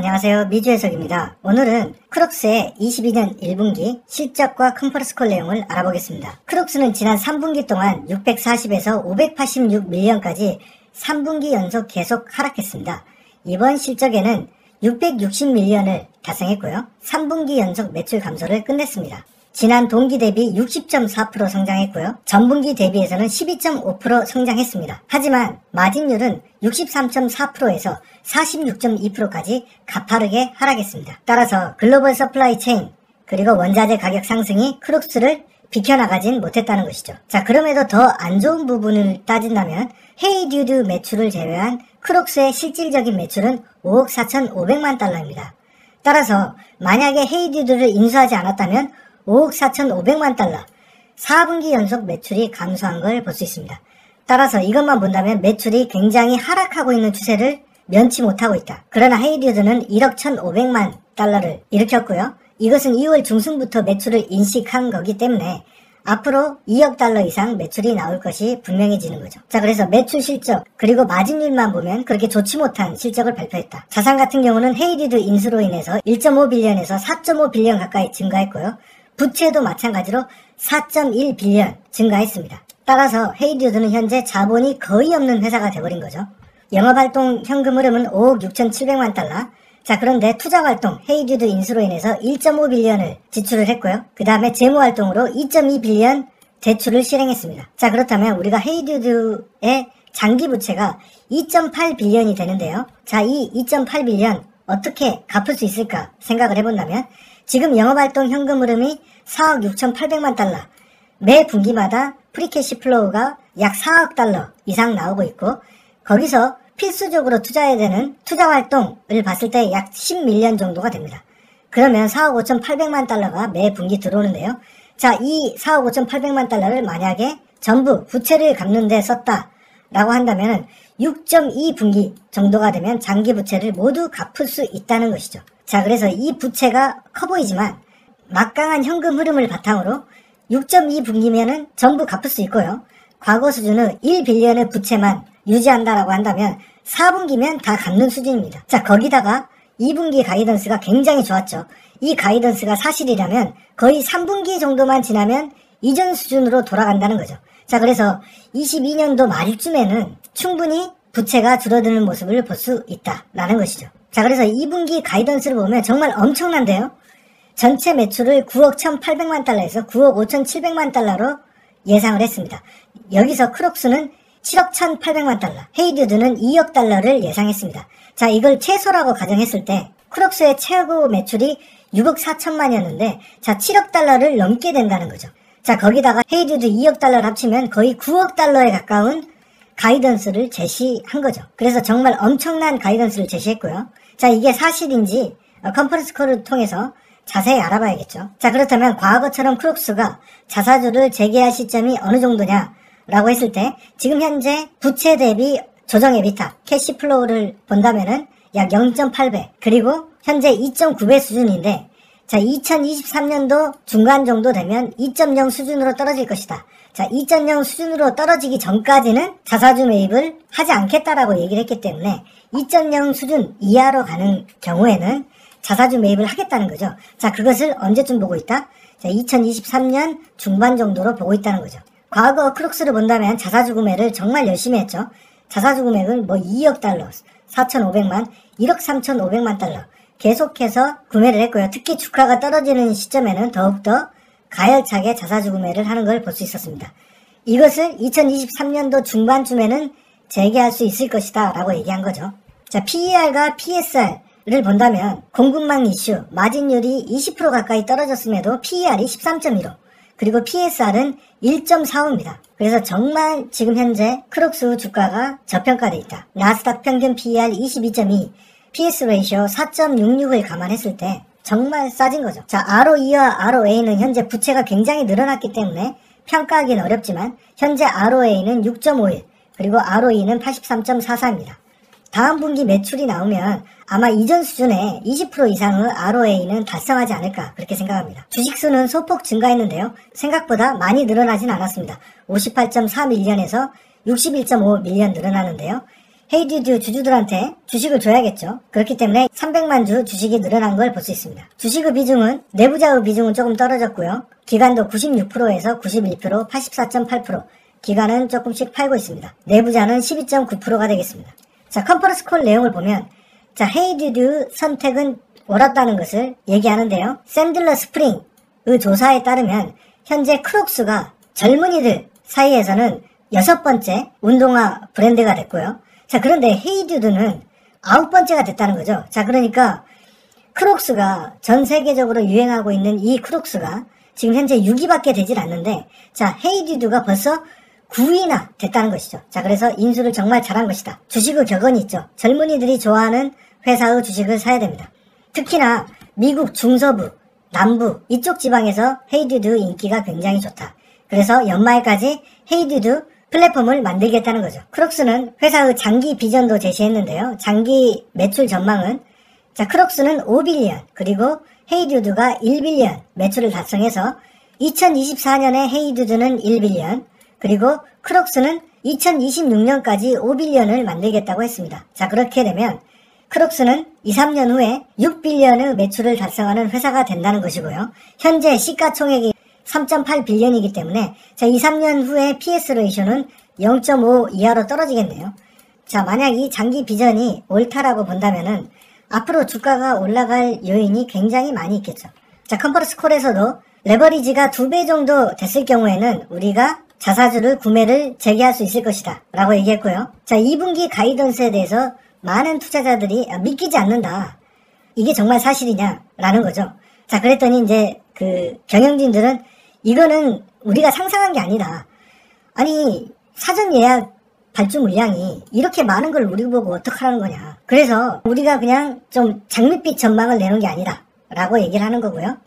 안녕하세요. 미주해석입니다. 오늘은 크록스의 22년 1분기 실적과 컨퍼런스콜 내용을 알아보겠습니다. 크록스는 지난 3분기 동안 640에서 586밀리언까지 3분기 연속 계속 하락했습니다. 이번 실적에는 660밀리언을 달성했고요. 3분기 연속 매출 감소를 끝냈습니다. 지난 동기 대비 60.4% 성장했고요. 전분기 대비해서는 12.5% 성장했습니다. 하지만 마진율은 63.4%에서 46.2%까지 가파르게 하락했습니다. 따라서 글로벌 서플라이 체인 그리고 원자재 가격 상승이 크록스를 비켜나가진 못했다는 것이죠. 자, 그럼에도 더 안 좋은 부분을 따진다면 헤이듀드 매출을 제외한 크록스의 실질적인 매출은 5억 4,500만 달러입니다. 따라서 만약에 헤이듀드를 인수하지 않았다면 5억 4,500만 달러, 4분기 연속 매출이 감소한 걸 볼 수 있습니다. 따라서 이것만 본다면 매출이 굉장히 하락하고 있는 추세를 면치 못하고 있다. 그러나 헤이듀드는 1억 1,500만 달러를 일으켰고요. 이것은 2월 중순부터 매출을 인식한 거기 때문에 앞으로 2억 달러 이상 매출이 나올 것이 분명해지는 거죠. 자, 그래서 매출 실적 그리고 마진율만 보면 그렇게 좋지 못한 실적을 발표했다. 자산 같은 경우는 헤이듀드 인수로 인해서 1.5빌리언에서 4.5빌리언 가까이 증가했고요. 부채도 마찬가지로 4.1빌리언 증가했습니다. 따라서 헤이듀드는 현재 자본이 거의 없는 회사가 돼버린 거죠. 영업활동 현금 흐름은 5억 6,700만 달러. 자, 그런데 투자활동 헤이듀드 인수로 인해서 1.5빌리언을 지출을 했고요. 그 다음에 재무활동으로 2.2빌리언 대출을 실행했습니다. 자, 그렇다면 우리가 헤이듀드의 장기 부채가 2.8빌리언이 되는데요. 자, 이 2.8빌리언 어떻게 갚을 수 있을까 생각을 해본다면 지금 영업활동 현금 흐름이 4억 6,800만 달러, 매 분기마다 프리캐시 플로우가 약 4억 달러 이상 나오고 있고 거기서 필수적으로 투자해야 되는 투자활동을 봤을 때 약 10밀리언 정도가 됩니다. 그러면 4억 5,800만 달러가 매 분기 들어오는데요. 자, 이 4억 5,800만 달러를 만약에 전부 부채를 갚는 데 썼다라고 한다면 6.2분기 정도가 되면 장기 부채를 모두 갚을 수 있다는 것이죠. 자, 그래서 이 부채가 커 보이지만 막강한 현금 흐름을 바탕으로 6.2분기면은 전부 갚을 수 있고요. 과거 수준의 1빌리언의 부채만 유지한다라고 한다면 4분기면 다 갚는 수준입니다. 자, 거기다가 2분기 가이던스가 굉장히 좋았죠. 이 가이던스가 사실이라면 거의 3분기 정도만 지나면 이전 수준으로 돌아간다는 거죠. 자, 그래서 22년도 말쯤에는 충분히 부채가 줄어드는 모습을 볼 수 있다라는 것이죠. 자, 그래서 2분기 가이던스를 보면 정말 엄청난데요. 전체 매출을 9억 1,800만 달러에서 9억 5,700만 달러로 예상을 했습니다. 여기서 크록스는 7억 1,800만 달러, 헤이듀드는 2억 달러를 예상했습니다. 자, 이걸 최소라고 가정했을 때 크록스의 최고 매출이 6억 4천만이었는데 자, 7억 달러를 넘게 된다는 거죠. 자, 거기다가 헤이듀드 2억 달러를 합치면 거의 9억 달러에 가까운 가이던스를 제시한 거죠. 그래서 정말 엄청난 가이던스를 제시했고요. 자, 이게 사실인지 컨퍼런스 콜을 통해서 자세히 알아봐야겠죠. 자, 그렇다면 과거처럼 크록스가 자사주를 재개할 시점이 어느 정도냐 라고 했을 때 지금 현재 부채 대비 조정 에비타 캐시 플로우를 본다면은 약 0.8배 그리고 현재 2.9배 수준인데 자, 2023년도 중간 정도 되면 2.0 수준으로 떨어질 것이다. 자, 2.0 수준으로 떨어지기 전까지는 자사주 매입을 하지 않겠다라고 얘기를 했기 때문에 2.0 수준 이하로 가는 경우에는 자사주 매입을 하겠다는 거죠. 자, 그것을 언제쯤 보고 있다? 자, 2023년 중반 정도로 보고 있다는 거죠. 과거 크록스를 본다면 자사주 구매를 정말 열심히 했죠. 자사주 금액은 뭐 2억 달러, 4,500만, 1억 3,500만 달러 계속해서 구매를 했고요. 특히 주가가 떨어지는 시점에는 더욱더 가열차게 자사주 구매를 하는 걸 볼 수 있었습니다. 이것을 2023년도 중반쯤에는 재개할 수 있을 것이다 라고 얘기한 거죠. 자, PER과 PSR을 본다면 공급망 이슈, 마진율이 20% 가까이 떨어졌음에도 PER이 13.15 그리고 PSR은 1.45입니다. 그래서 정말 지금 현재 크록스 주가가 저평가되어 있다. 나스닥 평균 PER 22.2, PS 레이쇼 4.66을 감안했을 때 정말 싸진 거죠. 자, ROE와 ROA는 현재 부채가 굉장히 늘어났기 때문에 평가하기는 어렵지만 현재 ROA는 6.51 그리고 ROE는 83.44입니다. 다음 분기 매출이 나오면 아마 이전 수준의 20% 이상의 ROA는 달성하지 않을까 그렇게 생각합니다. 주식수는 소폭 증가했는데요. 생각보다 많이 늘어나진 않았습니다. 58.4밀리언에서 61.5밀리언 늘어나는데요. 헤이듀드 주주들한테 주식을 줘야겠죠. 그렇기 때문에 300만 주 주식이 늘어난 걸 볼 수 있습니다. 주식의 비중은 내부자의 비중은 조금 떨어졌고요. 기관도 96%에서 91%, 84.8%. 기관은 조금씩 팔고 있습니다. 내부자는 12.9%가 되겠습니다. 자, 컨퍼런스 콜 내용을 보면 자, 헤이듀드 선택은 옳았다는 것을 얘기하는데요. 샌들러 스프링의 조사에 따르면 현재 크록스가 젊은이들 사이에서는 6번째 운동화 브랜드가 됐고요. 자, 그런데 헤이듀드는 9번째가 됐다는 거죠. 자, 그러니까 크록스가 전 세계적으로 유행하고 있는 이 크록스가 지금 현재 6위밖에 되질 않는데 자, 헤이듀드가 벌써 9위나 됐다는 것이죠. 자, 그래서 인수를 정말 잘한 것이다. 주식의 격언이 있죠. 젊은이들이 좋아하는 회사의 주식을 사야 됩니다. 특히나 미국 중서부, 남부 이쪽 지방에서 헤이듀드 인기가 굉장히 좋다. 그래서 연말까지 헤이듀드 플랫폼을 만들겠다는 거죠. 크록스는 회사의 장기 비전도 제시했는데요. 장기 매출 전망은 자, 크록스는 5빌리언 그리고 헤이듀드가 1빌리언 매출을 달성해서 2024년에 헤이듀드는 1빌리언 그리고 크록스는 2026년까지 5빌리언을 만들겠다고 했습니다. 자, 그렇게 되면 크록스는 2, 3년 후에 6빌리언의 매출을 달성하는 회사가 된다는 것이고요. 현재 시가총액이 3.8빌리언이기 때문에 자, 2, 3년 후에 PS 레이쇼는 0.5 이하로 떨어지겠네요. 자, 만약 이 장기 비전이 옳다라고 본다면은 앞으로 주가가 올라갈 요인이 굉장히 많이 있겠죠. 자, 컨퍼런스 콜에서도 레버리지가 2배 정도 됐을 경우에는 우리가 자사주를 구매를 재개할 수 있을 것이다 라고 얘기했고요. 자, 2분기 가이던스에 대해서 많은 투자자들이 믿기지 않는다. 이게 정말 사실이냐 라는 거죠. 자, 그랬더니 이제 그 경영진들은 이거는 우리가 상상한 게 아니다. 아니, 사전 예약 발주 물량이 이렇게 많은 걸 우리 보고 어떡하라는 거냐. 그래서 우리가 그냥 좀 장밋빛 전망을 내놓은 게 아니다 라고 얘기를 하는 거고요.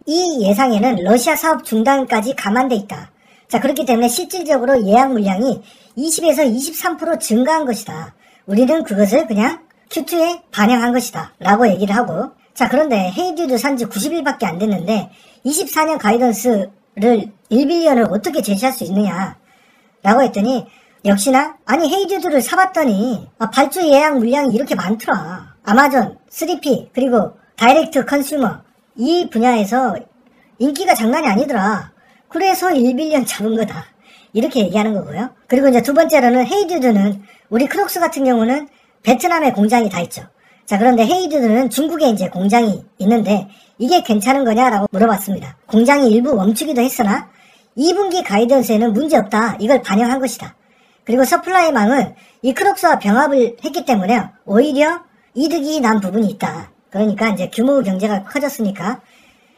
이 예상에는 러시아 사업 중단까지 감안돼 있다. 자, 그렇기 때문에 실질적으로 예약 물량이 20에서 23% 증가한 것이다. 우리는 그것을 그냥 Q2에 반영한 것이다 라고 얘기를 하고 자, 그런데 헤이듀드 산지 90일밖에 안 됐는데 24년 가이던스를 1빌리언을 어떻게 제시할 수 있느냐 라고 했더니 역시나 아니 헤이듀드를 사봤더니 발주 예약 물량이 이렇게 많더라. 아마존, 3P 그리고 다이렉트 컨슈머 이 분야에서 인기가 장난이 아니더라. 그래서 1빌리언 잡은 거다. 이렇게 얘기하는 거고요. 그리고 이제 두 번째로는 헤이듀드는 우리 크록스 같은 경우는 베트남에 공장이 다 있죠. 자, 그런데 헤이듀드는 중국에 이제 공장이 있는데 이게 괜찮은 거냐라고 물어봤습니다. 공장이 일부 멈추기도 했으나 2분기 가이던스에는 문제없다. 이걸 반영한 것이다. 그리고 서플라이망은 이 크록스와 병합을 했기 때문에 오히려 이득이 난 부분이 있다. 그러니까 이제 규모 경제가 커졌으니까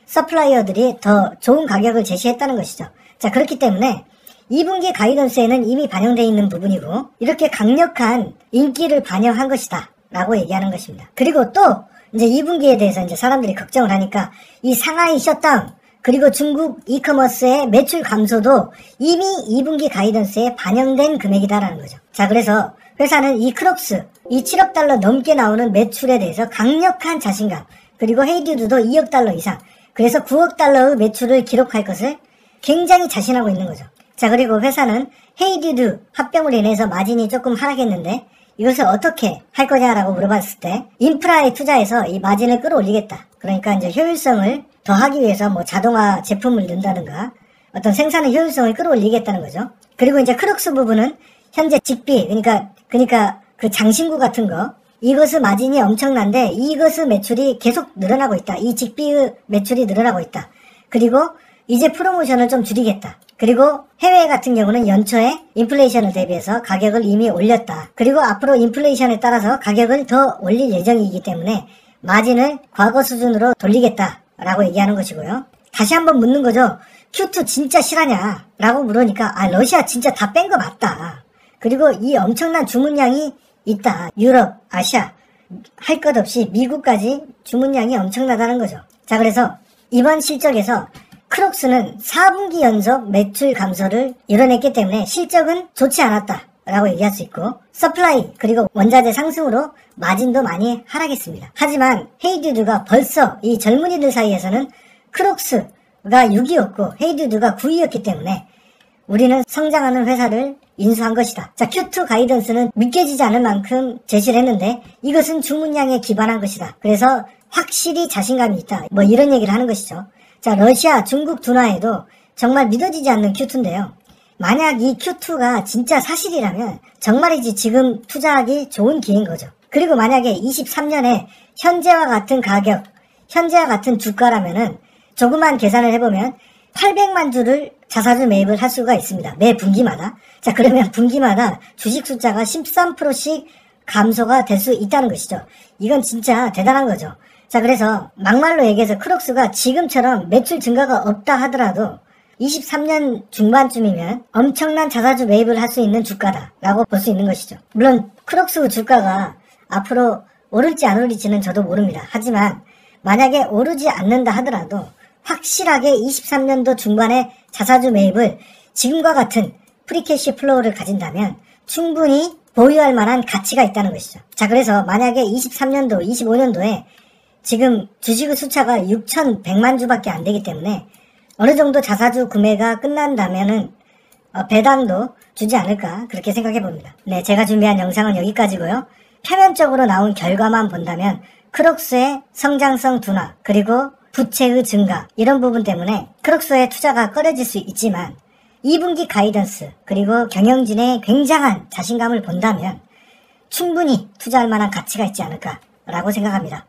서플라이어들이 더 좋은 가격을 제시했다는 것이죠. 자, 그렇기 때문에 2분기 가이던스에는 이미 반영되어 있는 부분이고 이렇게 강력한 인기를 반영한 것이다 라고 얘기하는 것입니다. 그리고 또 이제 2분기에 대해서 이제 사람들이 걱정을 하니까 이 상하이 셧다운 그리고 중국 이커머스의 매출 감소도 이미 2분기 가이던스에 반영된 금액이다라는 거죠. 자, 그래서 회사는 이 크록스 이 7억 달러 넘게 나오는 매출에 대해서 강력한 자신감 그리고 헤이듀드도 2억 달러 이상 그래서 9억 달러의 매출을 기록할 것을 굉장히 자신하고 있는 거죠. 자, 그리고 회사는 헤이듀드 합병으로 인해서 마진이 조금 하락했는데 이것을 어떻게 할 거냐라고 물어봤을 때 인프라에 투자해서 이 마진을 끌어올리겠다. 그러니까 이제 효율성을 더하기 위해서 뭐 자동화 제품을 넣는다든가 어떤 생산의 효율성을 끌어올리겠다는 거죠. 그리고 이제 크록스 부분은 현재 직비 그러니까 그 장신구 같은 거 이것의 마진이 엄청난데 이것의 매출이 계속 늘어나고 있다. 이 직비의 매출이 늘어나고 있다. 그리고 이제 프로모션을 좀 줄이겠다. 그리고 해외 같은 경우는 연초에 인플레이션을 대비해서 가격을 이미 올렸다. 그리고 앞으로 인플레이션에 따라서 가격을 더 올릴 예정이기 때문에 마진을 과거 수준으로 돌리겠다라고 얘기하는 것이고요. 다시 한번 묻는 거죠. Q2 진짜 실하냐? 라고 물으니까 러시아 진짜 다 뺀 거 맞다. 그리고 이 엄청난 주문량이 있다. 유럽, 아시아 할 것 없이 미국까지 주문량이 엄청나다는 거죠. 자, 그래서 이번 실적에서 크록스는 4분기 연속 매출 감소를 이뤄냈기 때문에 실적은 좋지 않았다라고 얘기할 수 있고 서플라이 그리고 원자재 상승으로 마진도 많이 하락했습니다. 하지만 헤이듀드가 벌써 이 젊은이들 사이에서는 크록스가 6위였고 헤이듀드가 9위였기 때문에 우리는 성장하는 회사를 인수한 것이다. 자, Q2 가이던스는 믿겨지지 않을 만큼 제시를 했는데 이것은 주문량에 기반한 것이다. 그래서 확실히 자신감이 있다. 뭐 이런 얘기를 하는 것이죠. 자, 러시아, 중국 둔화에도 정말 믿어지지 않는 Q2인데요. 만약 이 Q2가 진짜 사실이라면 정말이지 지금 투자하기 좋은 기회인 거죠. 그리고 만약에 23년에 현재와 같은 가격, 현재와 같은 주가라면은 조그만 계산을 해보면 800만 주를 자사주 매입을 할 수가 있습니다. 매 분기마다. 자, 그러면 분기마다 주식 숫자가 13%씩 감소가 될 수 있다는 것이죠. 이건 진짜 대단한 거죠. 자, 그래서 막말로 얘기해서 크록스가 지금처럼 매출 증가가 없다 하더라도 23년 중반쯤이면 엄청난 자사주 매입을 할 수 있는 주가다라고 볼 수 있는 것이죠. 물론 크록스 주가가 앞으로 오를지 안 오를지는 저도 모릅니다. 하지만 만약에 오르지 않는다 하더라도 확실하게 23년도 중반에 자사주 매입을 지금과 같은 프리캐시 플로우를 가진다면 충분히 보유할 만한 가치가 있다는 것이죠. 자, 그래서 만약에 23년도, 25년도에 지금 주식의 숫자가 6,100만 주밖에 안 되기 때문에 어느 정도 자사주 구매가 끝난다면은 배당도 주지 않을까 그렇게 생각해 봅니다. 네, 제가 준비한 영상은 여기까지고요. 표면적으로 나온 결과만 본다면 크록스의 성장성 둔화 그리고 부채의 증가 이런 부분 때문에 크록스의 투자가 꺼려질 수 있지만 2분기 가이던스 그리고 경영진의 굉장한 자신감을 본다면 충분히 투자할 만한 가치가 있지 않을까라고 생각합니다.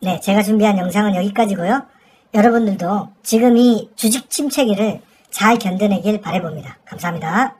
네, 제가 준비한 영상은 여기까지고요. 여러분들도 지금 이 주식 침체기를 잘 견뎌내길 바라봅니다. 감사합니다.